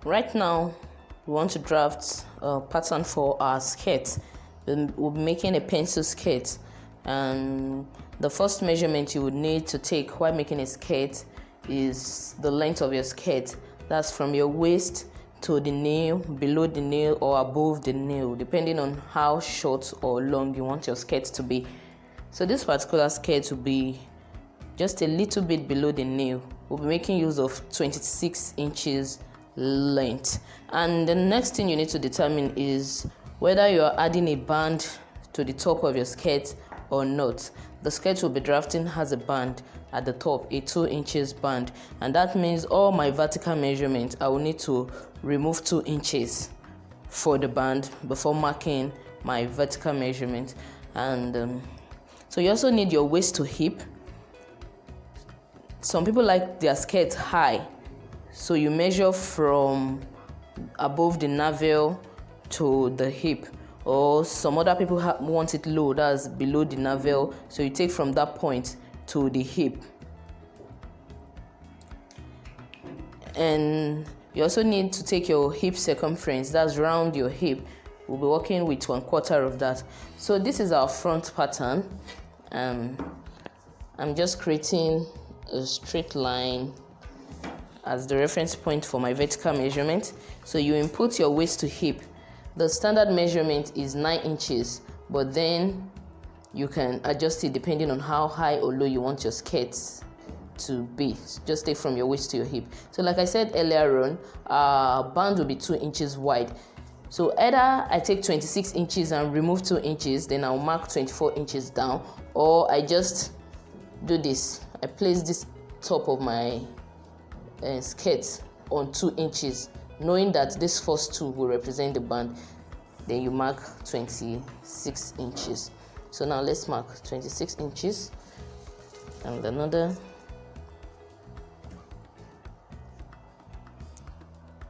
Right now, we want to draft a pattern for our skirt. We'll be making a pencil skirt, and the first measurement you would need to take while making a skirt is the length of your skirt. That's from your waist to the nail, below the nail, or above the nail, depending on how short or long you want your skirt to be. So this particular skirt will be just a little bit below the nail. We'll be making use of 26 inches length. And the next thing you need to determine is whether you are adding a band to the top of your skirt or not. The skirt will be drafting has a band at the top, a 2 inches band, and that means all my vertical measurements I will need to remove 2 inches for the band before marking my vertical measurement. And so you also need your waist to hip. Some people like their skirt high, so you measure from above the navel to the hip, or some other people want it low, that's below the navel, so you take from that point to the hip. And you also need to take your hip circumference, that's round your hip. We'll be working with 1/4 of that. So this is our front pattern. I'm just creating a straight line as the reference point for my vertical measurement. So you input your waist to hip. The standard measurement is 9 inches, but then you can adjust it depending on how high or low you want your skirts to be. Just take from your waist to your hip. So like I said earlier on, our band will be 2 inches wide. So either I take 26 inches and remove 2 inches, then I'll mark 24 inches down, or I just do this. I place this top of my skirt on 2 inches, knowing that this first two will represent the band. Then you mark 26 inches. So now let's mark 26 inches and another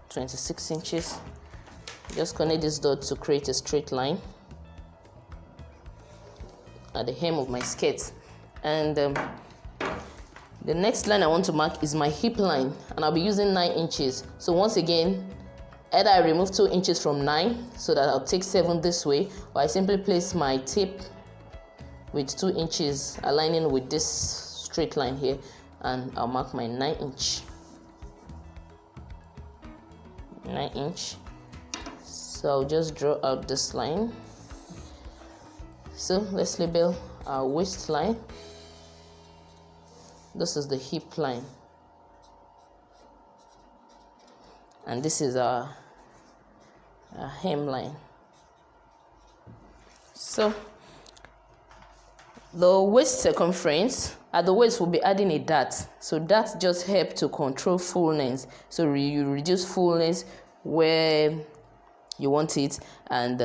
26 inches. Just connect this dot to create a straight line at the hem of my skirt. And the next line I want to mark is my hip line, and I'll be using 9 inches. So once again, either I remove 2 inches from 9 so that I'll take 7 this way, or I simply place my tip with 2 inches aligning with this straight line here, and I'll mark my 9 inch. So I'll just draw out this line. So let's label our waistline. This is the hip line, and this is our hemline. So the waist circumference, at the waist we'll be adding a dart. So that just helps to control fullness. So you reduce fullness where you want it, and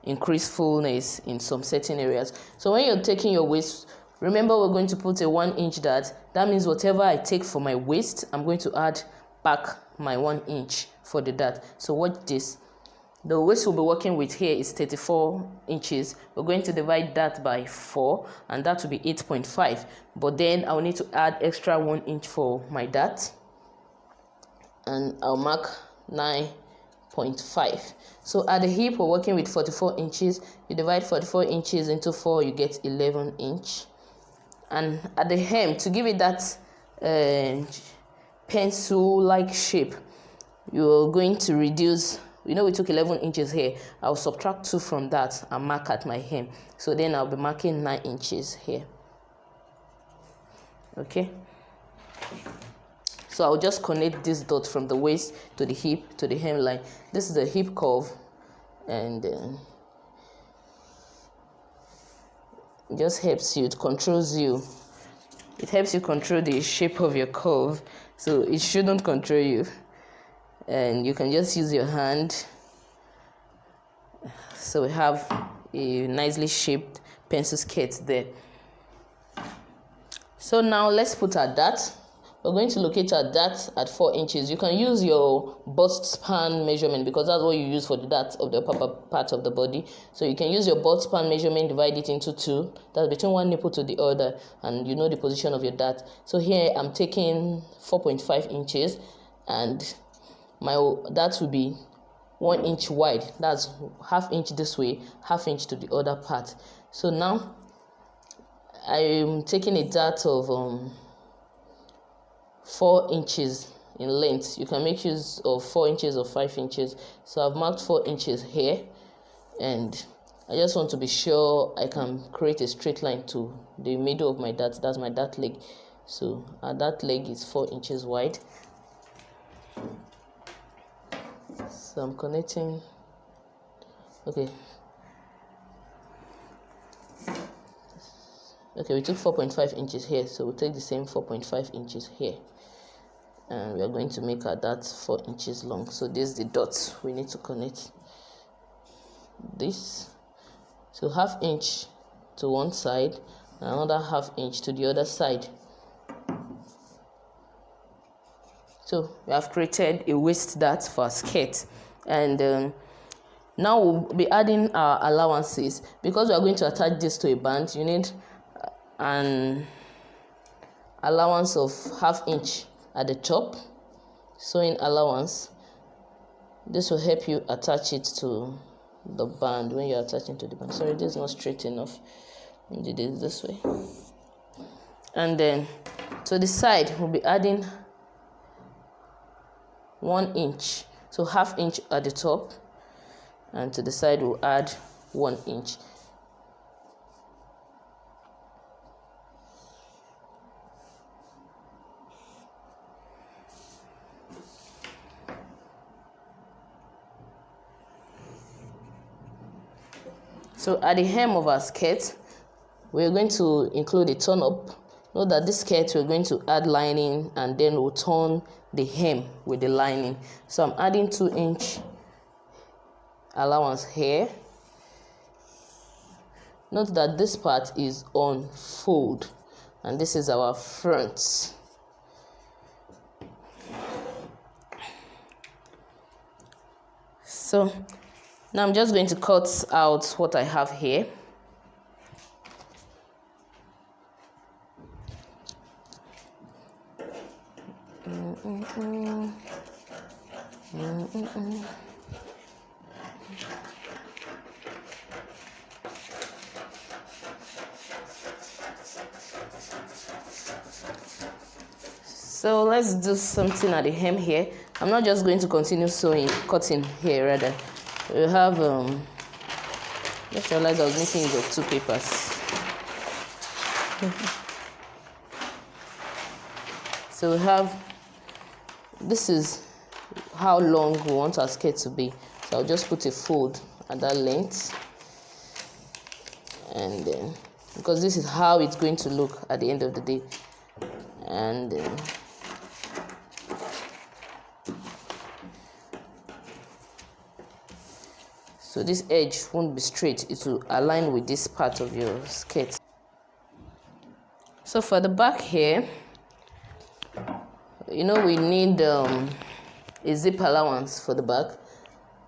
increase fullness in some certain areas. So when you're taking your waist, remember we're going to put a 1 inch dart. That means whatever I take for my waist, I'm going to add back my 1 inch for the dart. So watch this. The waist we'll be working with here is 34 inches. We're going to divide that by 4, and that will be 8.5. But then I'll need to add extra 1 inch for my dart, and I'll mark 9.5. So at the hip, we're working with 44 inches. You divide 44 inches into 4, you get 11 inch. And at the hem, to give it that pencil-like shape, you're going to reduce. We took 11 inches here. I'll subtract 2 from that and mark at my hem. So then I'll be marking 9 inches here. Okay. So I'll just connect this dot from the waist to the hip to the hemline. This is the hip curve, and it just helps you, it controls you. It helps you control the shape of your curve, so it shouldn't control you. And you can just use your hand. So we have a nicely shaped pencil skirt there. So now let's put our dart. We're going to locate our dart at 4 inches. You can use your bust span measurement, because that's what you use for the dart of the upper part of the body. So you can use your bust span measurement, divide it into 2. That's between one nipple to the other, and you know the position of your dart. So here I'm taking 4.5 inches, and that will be 1 inch wide. That's ½ inch this way, ½ inch to the other part. So now I'm taking a dart of 4 inches in length. You can make use of 4 inches or 5 inches. So I've marked 4 inches here, and I just want to be sure I can create a straight line to the middle of my dart. That's my dart leg. So our dart leg is 4 inches wide. So I'm connecting. Okay, we took 4.5 inches here, so we'll take the same 4.5 inches here, and we are going to make our dart 4 inches long. So this is the dot we need to connect. This, so ½ inch to one side, and another ½ inch to the other side. So we have created a waist dart for our skirt, and now we'll be adding our allowances. Because we are going to attach this to a band, you need an allowance of ½ inch at the top, sewing allowance. This will help you attach it to the band when you're attaching to the band. Sorry, this is not straight enough. I did it this way. And then to the side, we'll be adding 1 inch, so ½ inch at the top, and to the side we'll add 1 inch. So at the hem of our skirt, we're going to include a turn up. Note that this skirt we're going to add lining, and then we'll turn the hem with the lining. So I'm adding 2 inch allowance here. Note that this part is on fold, and this is our front. So now I'm just going to cut out what I have here. So let's do something at the hem here. I'm not just going to continue cutting here rather. We have just realized I was making use of 2 papers. So we have, this is how long we want our skirt to be. So I'll just put a fold at that length, and then because this is how it's going to look at the end of the day, and so this edge won't be straight, it will align with this part of your skirt. So for the back here, we need a zip allowance for the back.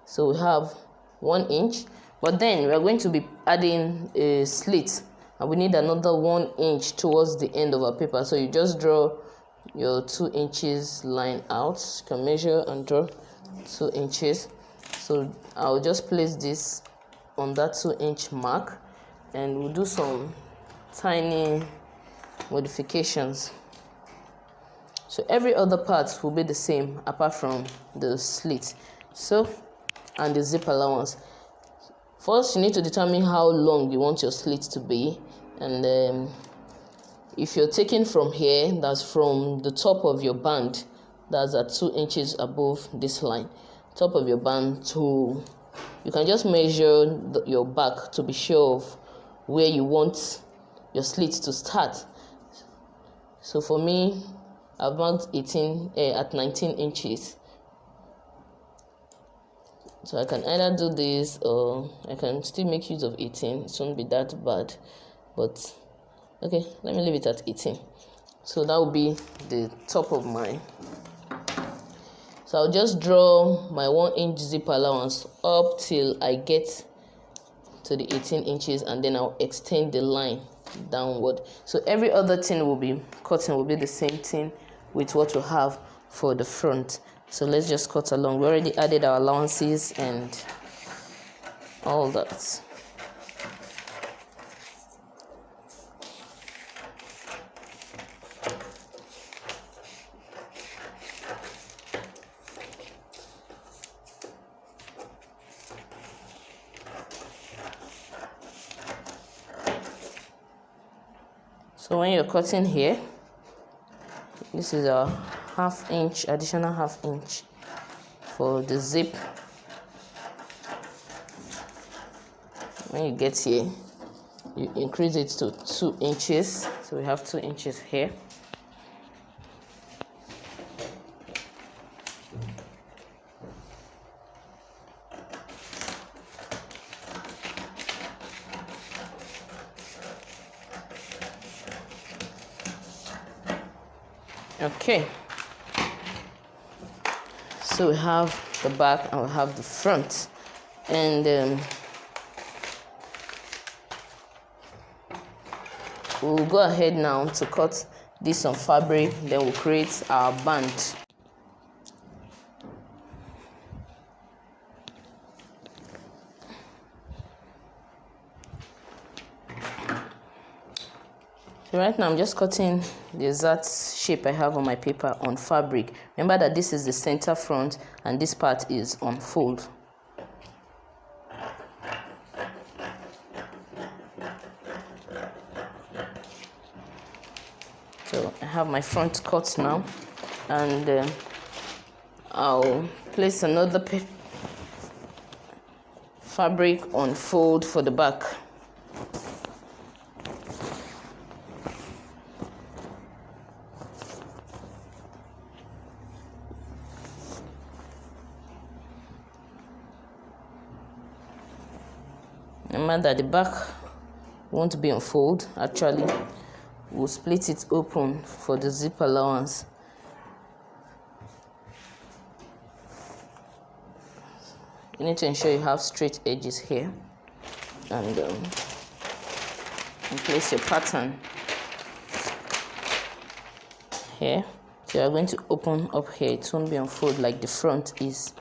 So we have 1 inch, but then we are going to be adding a slit, and we need another 1 inch towards the end of our paper. So you just draw your 2 inches line out. You can measure and draw 2 inches. So I'll just place this on that 2 inch mark, and we'll do some tiny modifications. So every other part will be the same apart from the slit, so, and the zip allowance. First, you need to determine how long you want your slit to be, and if you're taking from here, that's from the top of your band, that's at 2 inches above this line, top of your band, to, you can just measure your back to be sure of where you want your slit to start. So for me, I've marked 18 at 19 inches. So I can either do this, or I can still make use of 18. It won't be that bad, but okay, let me leave it at 18. So that will be the top of mine. So I'll just draw my 1 inch zip allowance up till I get to the 18 inches, and then I'll extend the line downward. So every other thing will be cutting will be the same thing with what we have for the front. So let's just cut along. We already added our allowances and all that. So when you're cutting here, this is a additional half inch for the zip. When you get here, you increase it to 2 inches. So we have 2 inches here. Okay, so we have the back and we have the front, and we'll go ahead now to cut this on fabric, then we'll create our band. So right now I'm just cutting the exact shape I have on my paper on fabric. Remember that this is the center front and this part is on fold. So I have my front cut now, and I'll place another fabric on fold for the back. Remember that the back won't be on fold. Actually, we'll split it open for the zip allowance. You need to ensure you have straight edges here, and place your pattern here. So you're going to open up here. It won't be on fold like the front is.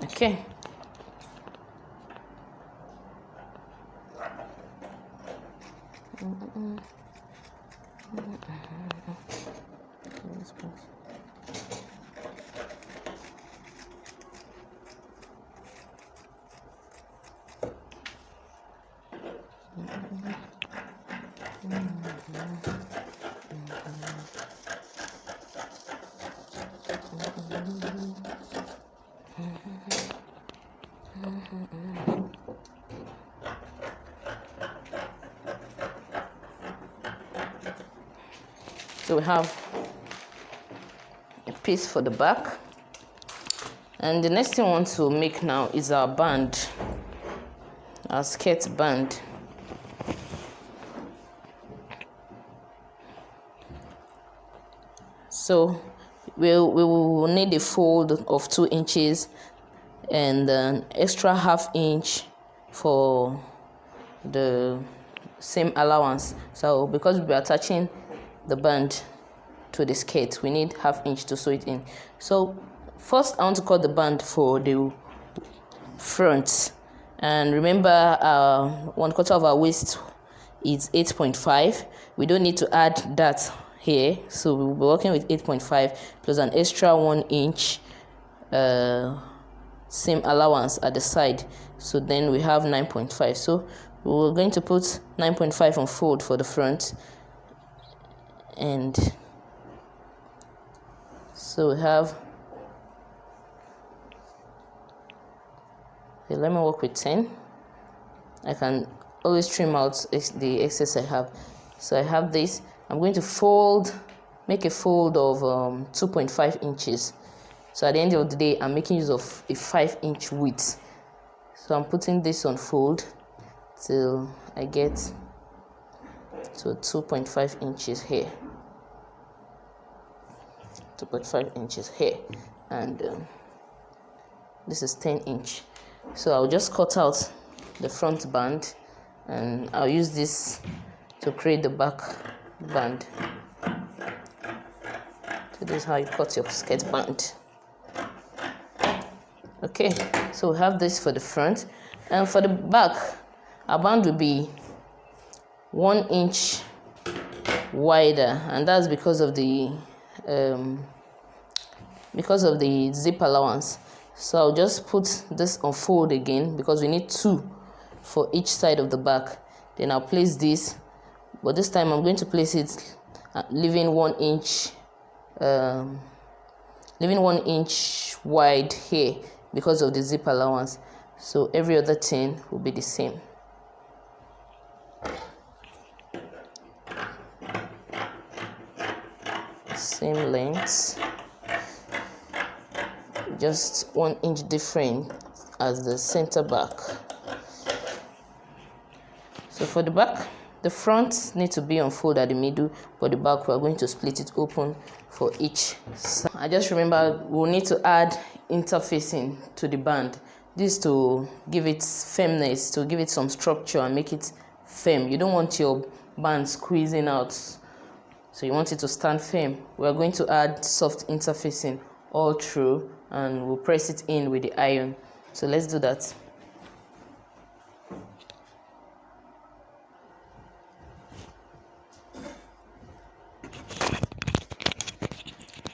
Okay. So we have a piece for the back, and the next thing we want to make now is our band, our skirt band. So we will need a fold of 2 inches and an extra ½ inch for the same allowance. So because we'll be attaching the band to the skirt, we need ½ inch to sew it in. So first I want to cut the band for the front, and remember 1/4 of our waist is 8.5. We don't need to add that here, so we'll be working with 8.5 plus an extra 1 inch same allowance at the side. So then we have 9.5. So we're going to put 9.5 on fold for the front, and so we have, okay, let me work with 10. I can always trim out the excess I have. So I have this. I'm going to make a fold of 2.5 inches. So at the end of the day, I'm making use of a 5-inch width. So I'm putting this on fold till I get to 2.5 inches here. 2.5 inches here, and this is 10 inch. So I'll just cut out the front band, and I'll use this to create the back band. So this is how you cut your skirt band. Okay, so we have this for the front, and for the back, our band will be 1 inch wider, and that's because of the zip allowance. So I'll just put this on fold again because we need 2 for each side of the back. Then I'll place this, but this time I'm going to place it leaving 1 inch wide here because of the zip allowance. So every other thing will be the same. Same length, just 1 inch different as the center back. So for the back, the front needs to be on fold at the middle, but the back we are going to split it open for each side. I just remember we'll need to add interfacing to the band. This to give it firmness, to give it some structure and make it firm. You don't want your band squeezing out, so you want it to stand firm. We are going to add soft interfacing all through, and we'll press it in with the iron. So let's do that.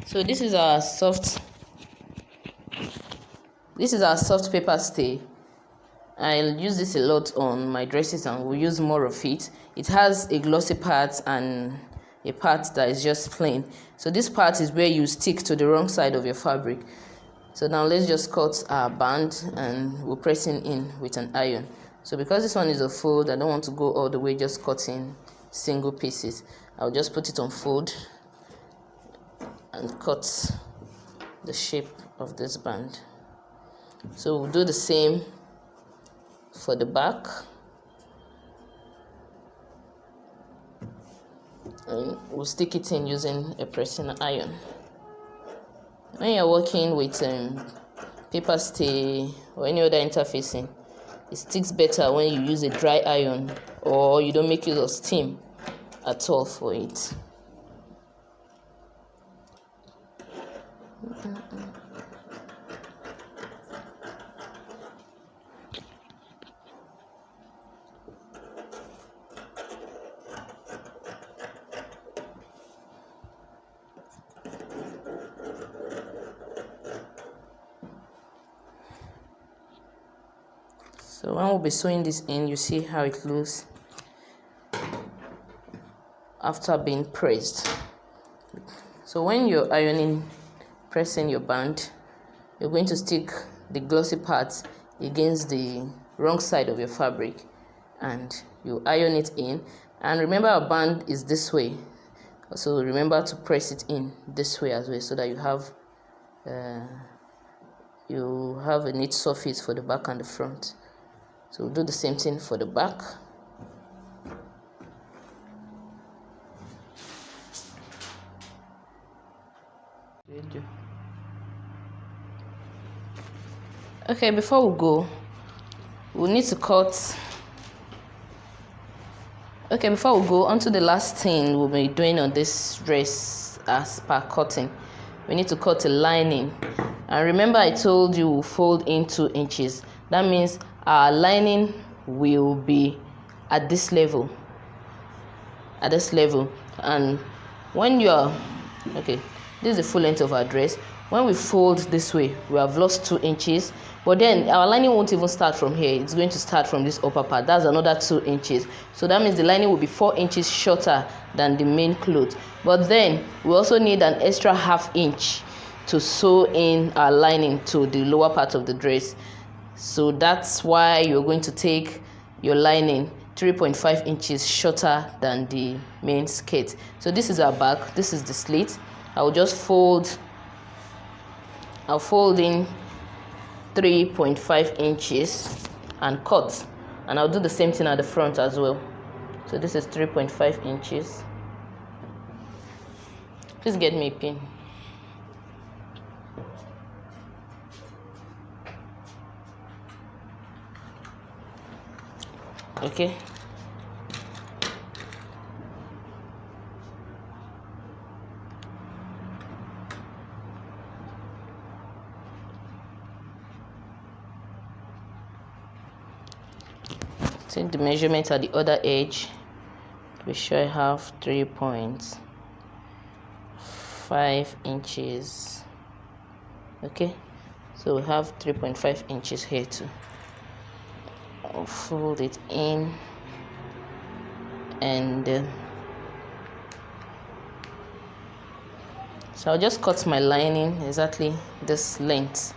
So this is our soft paper stay. I'll use this a lot on my dresses, and we'll use more of it. It has a glossy part and a part that is just plain. So this part is where you stick to the wrong side of your fabric. So now let's just cut our band, and we're pressing in with an iron. So because this one is a fold, I don't want to go all the way just cutting single pieces. I'll just put it on fold and cut the shape of this band. So we'll do the same for the back, and we'll stick it in using a pressing iron. When you're working with paper stay or any other interfacing, it sticks better when you use a dry iron, or you don't make use of steam at all for it. So when we'll be sewing this in, you see how it looks after being pressed. So when you're pressing your band, you're going to stick the glossy part against the wrong side of your fabric, and you iron it in. And remember, our band is this way, so remember to press it in this way as well, so that you have a neat surface for the back and the front. So we'll do the same thing for the back. Okay, before we go, we'll need to cut. Okay, before we go on to the last thing we'll be doing on this dress as per cutting, we need to cut a lining. And remember, I told you we'll fold in 2 inches. That means our lining will be at this level. And when you are this is the full length of our dress. When we fold this way, we have lost 2 inches, but then our lining won't even start from here. It's going to start from this upper part. That's another 2 inches. So that means the lining will be 4 inches shorter than the main cloth. But then we also need an extra ½ inch to sew in our lining to the lower part of the dress. So that's why you're going to take your lining 3.5 inches shorter than the main skirt. So this is our back, this is the slit. I'll fold in 3.5 inches and cut, and I'll do the same thing at the front as well. So this is 3.5 inches. Please get me a pin. Okay. Take the measurement at the other edge. Be sure I have 3.5 inches. Okay, so we have 3.5 inches here too. I'll fold it in and so I'll just cut my lining exactly this length.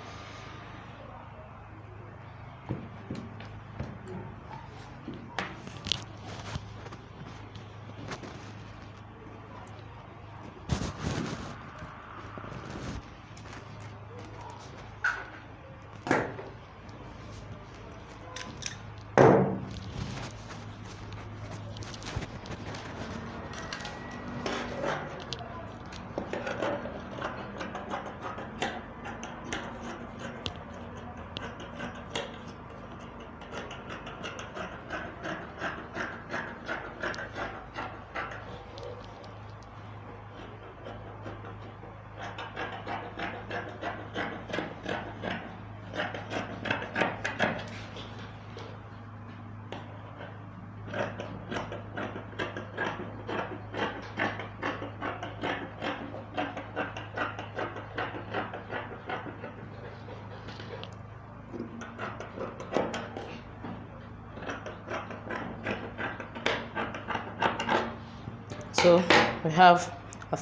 So I've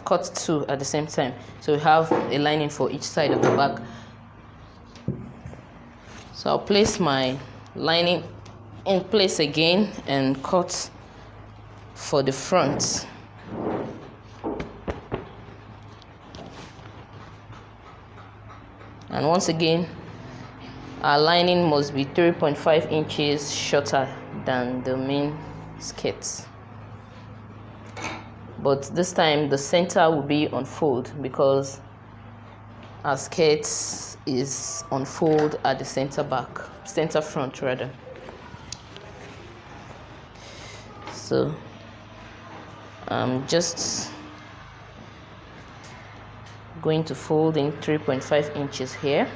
cut two at the same time. So we have a lining for each side of the bag. So I'll place my lining in place again and cut for the front. And once again, our lining must be 3.5 inches shorter than the main skirt. But this time the center will be on fold because our skirt is on fold at the center front rather. So I'm just going to fold in 3.5 inches here.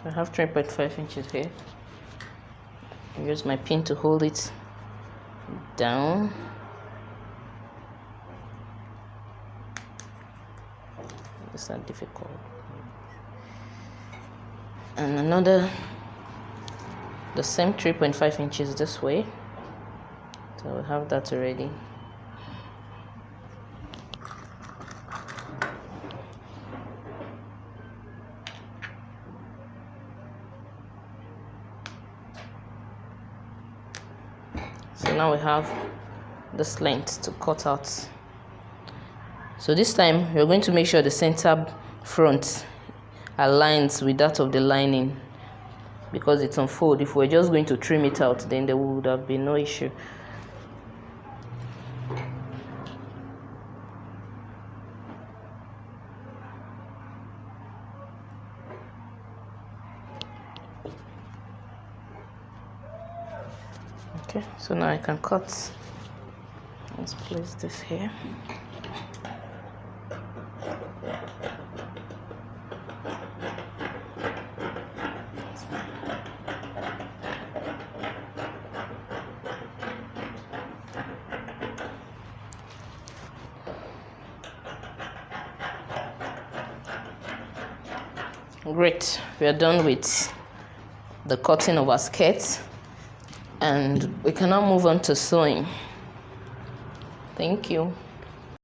I have 3.5 inches here. I use my pin to hold it down. It's not difficult. And the same 3.5 inches this way. So we have that already. So now we have this length to cut out. So this time we're going to make sure the center front aligns with that of the lining because it's on fold. If we're just going to trim it out, then there would have been no issue. Okay, so now I can cut. Let's place this here. Great, we are done with the cutting of our skirt and we can now move on to sewing. Thank you.